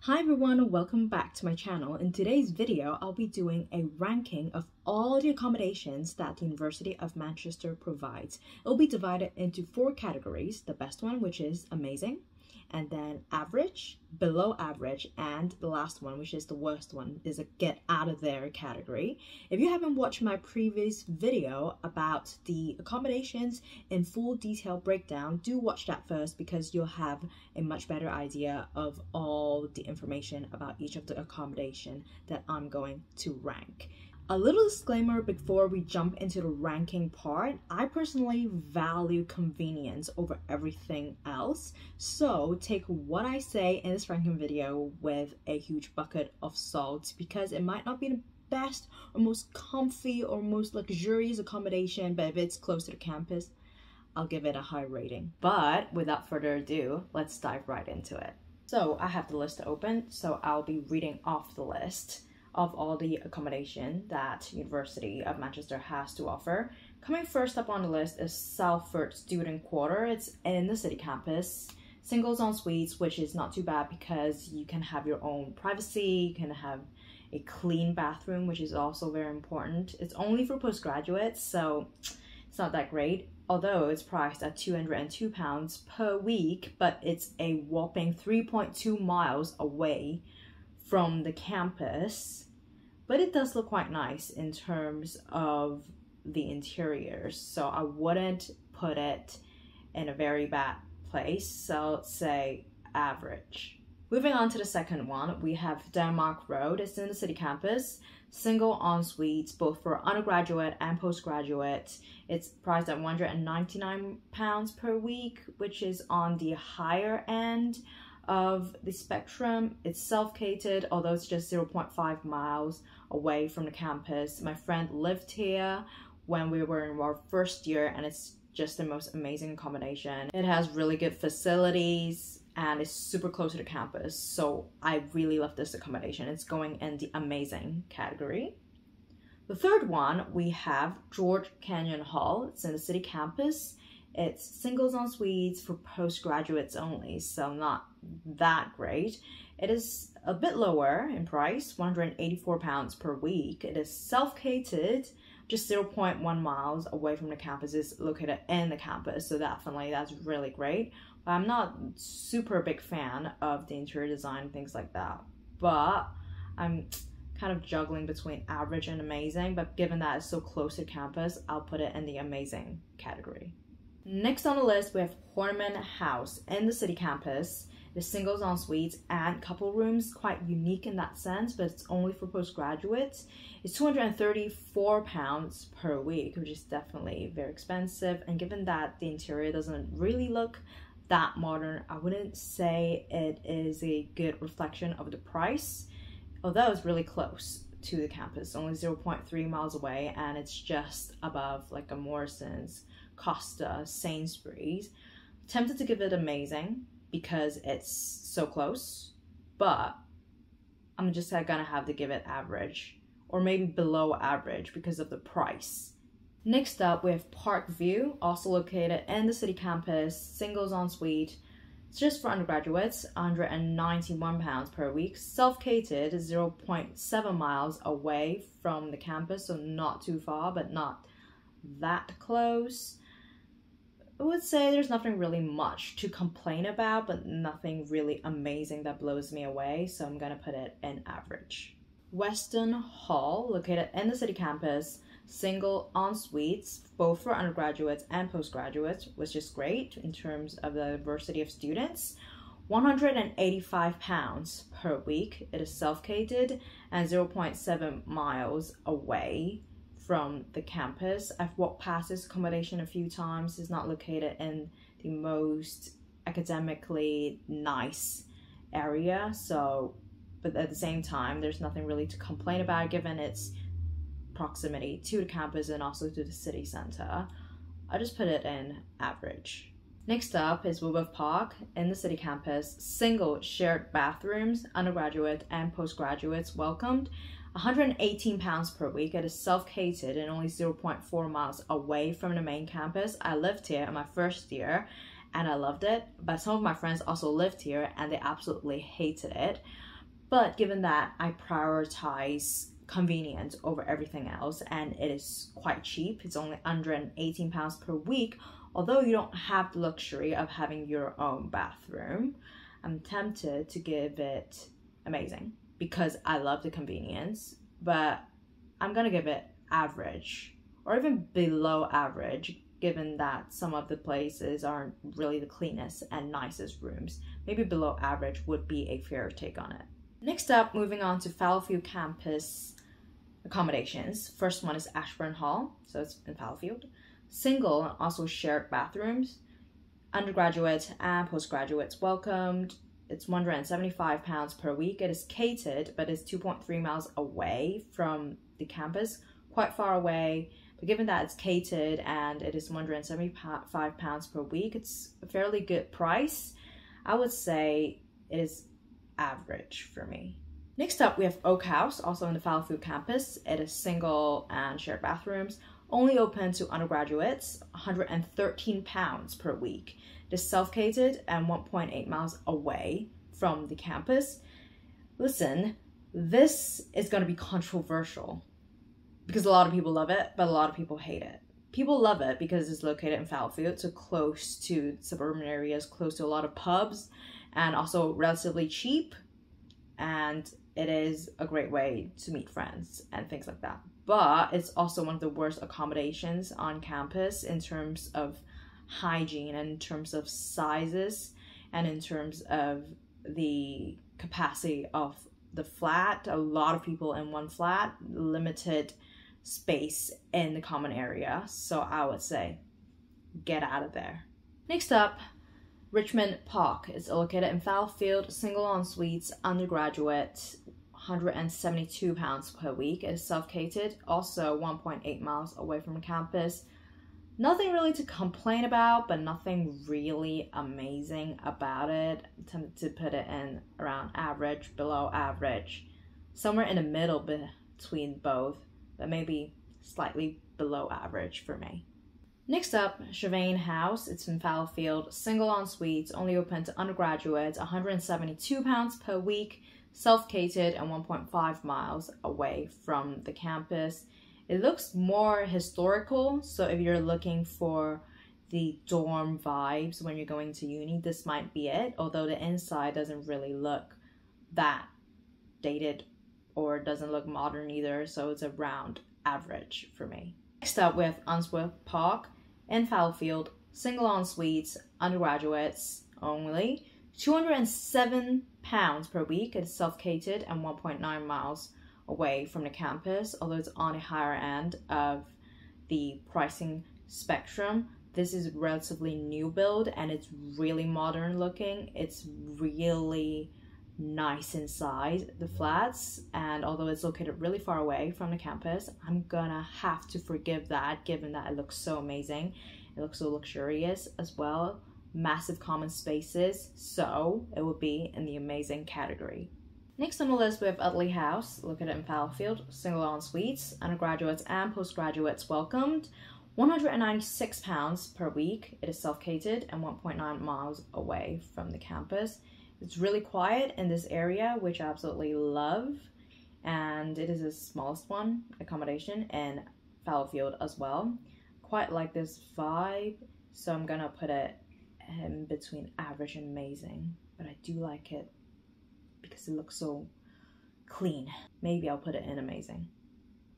Hi everyone, welcome back to my channel. In today's video, I'll be doing a ranking of all the accommodations that the University of Manchester provides. It will be divided into 4 categories. The best one, which is amazing, and then average, below average, and the last one, which is the worst one, is a get out of there category. If you haven't watched my previous video about the accommodations in full detail breakdown, do watch that first because you'll have a much better idea of all the information about each of the accommodation that I'm going to rank. A little disclaimer before we jump into the ranking part. I personally value convenience over everything else, so take what I say in this ranking video with a huge bucket of salt because it might not be the best or most comfy or most luxurious accommodation, but if it's close to the campus, I'll give it a high rating. But without further ado, let's dive right into it. So I have the list open, so I'll be reading off the list of all the accommodation that University of Manchester has to offer. Coming first up on the list is Salford Student Quarter. It's in the city campus. Singles en suites, which is not too bad because you can have your own privacy, you can have a clean bathroom, which is also very important. It's only for postgraduates, so it's not that great, although it's priced at £202 per week, but it's a whopping 3.2 miles away from the campus. But it does look quite nice in terms of the interiors, so I wouldn't put it in a very bad place, so let's say average. Moving on to the second one, we have Denmark Road. It's in the city campus. Single en-suites, both for undergraduate and postgraduate. It's priced at £199 per week, which is on the higher end of the spectrum. It's self-catered, although it's just 0.5 miles away from the campus. My friend lived here when we were in our first year, and it's just the most amazing accommodation. It has really good facilities and it's super close to the campus, so I really love this accommodation. It's going in the amazing category. The third one, we have George Canyon Hall. It's in the city campus. It's singles en suites for postgraduates only, so not that great. It is a bit lower in price, £184 per week. It is self-catered, just 0.1 miles away from the campus. It's located in the campus, so definitely that's really great. But I'm not super big fan of the interior design and things like that, but I'm kind of juggling between average and amazing, but given that it's so close to campus, I'll put it in the amazing category. Next on the list, we have Horniman House in the city campus. The singles en suites and couple rooms, quite unique in that sense, but it's only for postgraduates. It's £234 per week, which is definitely very expensive. And given that the interior doesn't really look that modern, I wouldn't say it is a good reflection of the price, although it's really close to the campus, only 0.3 miles away, and it's just above like a Morrison's, Costa, Sainsbury's. Tempted to give it amazing because it's so close, but I'm just gonna have to give it average or maybe below average because of the price. Next up, we have Park View, also located in the city campus, singles en suite. It's just for undergraduates, £191 per week, self-catered, 0.7 miles away from the campus, so not too far, but not that close. I would say there's nothing really much to complain about, but nothing really amazing that blows me away, so I'm gonna put it in average. Weston Hall, located in the city campus, single en suites, both for undergraduates and postgraduates, which is great in terms of the diversity of students. £185 per week. It is self-catered and 0.7 miles away from the campus. I've walked past this accommodation a few times. It's not located in the most academically nice area, so, but at the same time, there's nothing really to complain about given its proximity to the campus and also to the city center. I just put it in average. Next up is Woodworth Park in the city campus. Single shared bathrooms, undergraduate and postgraduates welcomed. £118 per week. It is self-catered and only 0.4 miles away from the main campus. I lived here in my first year and I loved it, but some of my friends also lived here and they absolutely hated it. But given that I prioritize convenience over everything else, and it is quite cheap, it's only £118 per week, although you don't have the luxury of having your own bathroom, I'm tempted to give it amazing because I love the convenience, but I'm gonna give it average or even below average, given that some of the places aren't really the cleanest and nicest rooms. Maybe below average would be a fair take on it. Next up, moving on to Fallowfield campus accommodations. First one is Ashburn Hall, so it's in Fallowfield. Single and also shared bathrooms. Undergraduates and postgraduates welcomed. It's £175 per week. It is catered, but it's 2.3 miles away from the campus, quite far away. But given that it's catered and it is £175 per week, it's a fairly good price. I would say it is average for me. Next up, we have Oak House, also in the Fallowfield campus. It is single and shared bathrooms, only open to undergraduates, £113 per week. It is self-catered and 1.8 miles away from the campus. Listen, this is going to be controversial because a lot of people love it, but a lot of people hate it. People love it because it's located in Fallowfield, so close to suburban areas, close to a lot of pubs, and also relatively cheap. And it is a great way to meet friends and things like that. But it's also one of the worst accommodations on campus in terms of hygiene and in terms of sizes and in terms of the capacity of the flat. A lot of people in one flat, limited space in the common area. So I would say get out of there. Next up, Richmond Park is located in Fallowfield, single en suites, undergraduate, £172 per week. It is self-catered, also 1.8 miles away from campus. Nothing really to complain about, but nothing really amazing about it. I'm tempted to put it in around average, below average, somewhere in the middle between both, but maybe slightly below average for me. Next up, Chavain House. It's in Fallowfield, single en suites, only open to undergraduates, £172 per week, self-catered and 1.5 miles away from the campus. It looks more historical, so if you're looking for the dorm vibes when you're going to uni, this might be it, although the inside doesn't really look that dated or doesn't look modern either, so it's around average for me. Next up, we have Unsworth Park in Fallowfield, single en suites, undergraduates only, £207 per week. It's self-catered and 1.9 miles away from the campus, although it's on the higher end of the pricing spectrum. This is relatively new build and it's really modern looking. It's really nice inside the flats, and although it's located really far away from the campus, I'm gonna have to forgive that given that it looks so amazing. It looks so luxurious as well, massive common spaces, so it would be in the amazing category. Next on the list, we have Utley House, located in Fallowfield, single en suites, undergraduates and postgraduates welcomed, £196 per week. It is self-catered and 1.9 miles away from the campus. It's really quiet in this area, which I absolutely love, and it is the smallest one accommodation in Fallowfield as well. Quite like this vibe, so I'm gonna put it in between average and amazing, but I do like it because it looks so clean. Maybe I'll put it in amazing.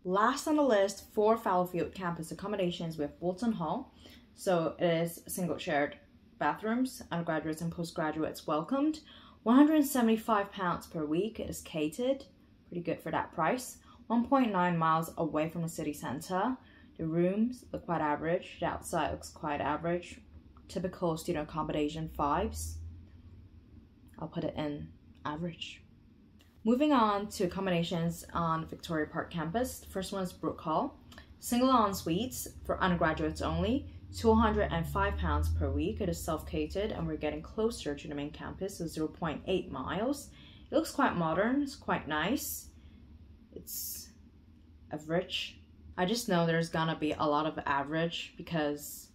Last on the list for Fallowfield campus accommodations, we have Bolton Hall. So it is single shared bathrooms, undergraduates and postgraduates welcomed, £175 per week. It is catered, pretty good for that price. 1.9 miles away from the city centre. The rooms look quite average, the outside looks quite average. Typical student accommodation vibes. I'll put it in average. Moving on to accommodations on Victoria Park campus. The first one is Brook Hall. Single en suites for undergraduates only, £205 per week. It is self-catered and we're getting closer to the main campus, so 0.8 miles. It looks quite modern, it's quite nice. It's average. I just know there's gonna be a lot of average because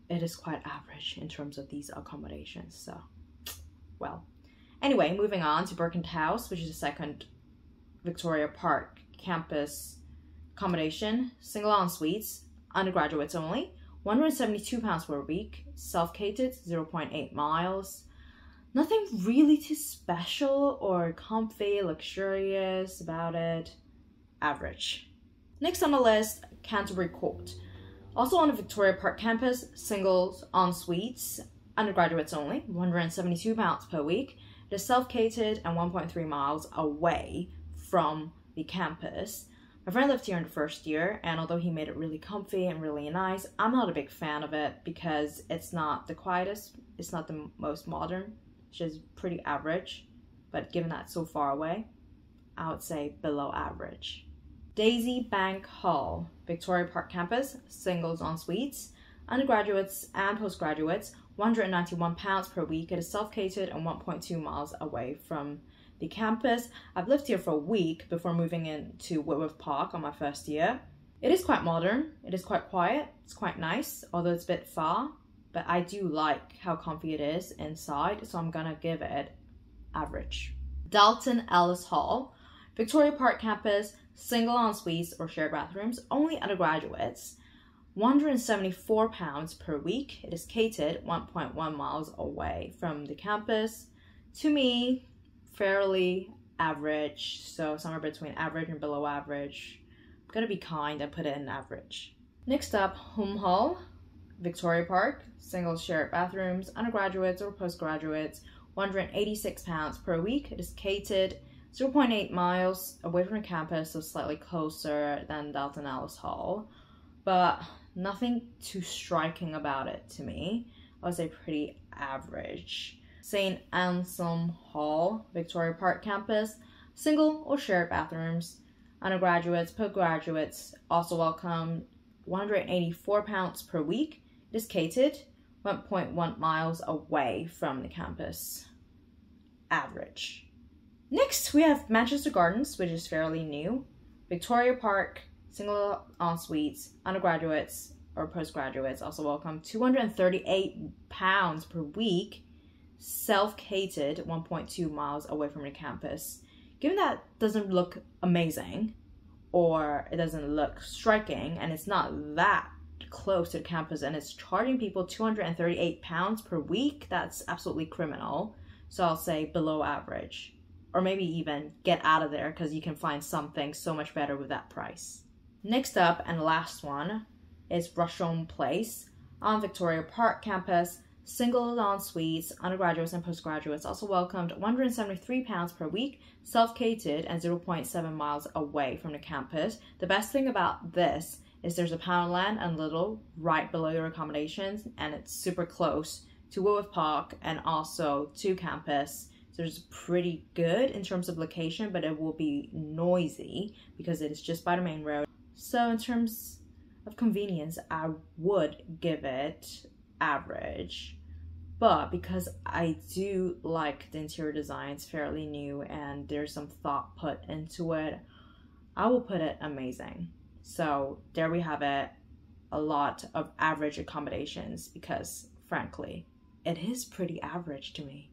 it is quite average in terms of these accommodations, so, well. Anyway, moving on to Burkent House, which is the second Victoria Park campus accommodation, single en-suites, undergraduates only, £172 per week, self-catered, 0.8 miles. Nothing really too special or comfy, luxurious about it. Average. Next on the list, Canterbury Court. Also on the Victoria Park campus, singles en-suites, undergraduates only, £172 per week. It is self-catered and 1.3 miles away from the campus. My friend lived here in the first year, and although he made it really comfy and really nice, I'm not a big fan of it because it's not the quietest, it's not the most modern, it's just pretty average. But given that it's so far away, I would say below average. Daisy Bank Hall, Victoria Park campus, singles en-suites, undergraduates and postgraduates, £191 per week. It is self-catered and 1.2 miles away from the campus. I've lived here for a week before moving into Whitworth Park on my first year. It is quite modern, it is quite quiet, it's quite nice, although it's a bit far, but I do like how comfy it is inside, so I'm gonna give it average. Dalton Ellis Hall, Victoria Park campus, single en-suites or shared bathrooms, only undergraduates, £174 per week. It is catered 1.1 miles away from the campus. To me, fairly average, so somewhere between average and below average. I'm gonna be kind and put it in average. Next up, Home Hall, Victoria Park, single shared bathrooms, undergraduates or postgraduates, £186 per week. It is catered 0.8 miles away from the campus, so slightly closer than Dalton Ellis Hall, but nothing too striking about it to me. I would say pretty average. St. Anselm Hall, Victoria Park campus, single or shared bathrooms, undergraduates, postgraduates, also welcome, £184 per week. It is catered 1.1 miles away from the campus. Average. Next, we have Manchester Gardens, which is fairly new. Victoria Park, single en-suites, undergraduates or postgraduates, also welcome, £238 per week, self-catered 1.2 miles away from the campus. Given that doesn't look amazing, or it doesn't look striking, and it's not that close to the campus, and it's charging people £238 per week, that's absolutely criminal. So I'll say below average. Or maybe even get out of there because you can find something so much better with that price. Next up and last one is Rusholme Place on Victoria Park campus. Single en-suites, undergraduates and postgraduates also welcomed, £173 per week, self-catered and 0.7 miles away from the campus. The best thing about this is there's a Poundland and Lidl right below your accommodations, and it's super close to Whitworth Park and also to campus. So it's pretty good in terms of location, but it will be noisy because it is just by the main road. So in terms of convenience, I would give it average. But because I do like the interior design, it's fairly new and there's some thought put into it, I will put it amazing. So there we have it, a lot of average accommodations because frankly, it is pretty average to me.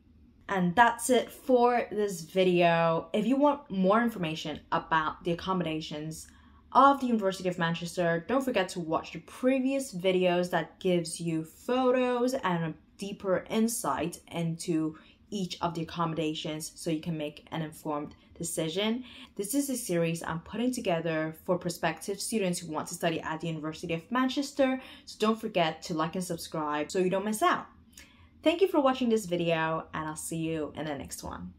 And that's it for this video. If you want more information about the accommodations of the University of Manchester, don't forget to watch the previous videos that gives you photos and a deeper insight into each of the accommodations so you can make an informed decision. This is a series I'm putting together for prospective students who want to study at the University of Manchester, so don't forget to like and subscribe so you don't miss out. Thank you for watching this video, and I'll see you in the next one.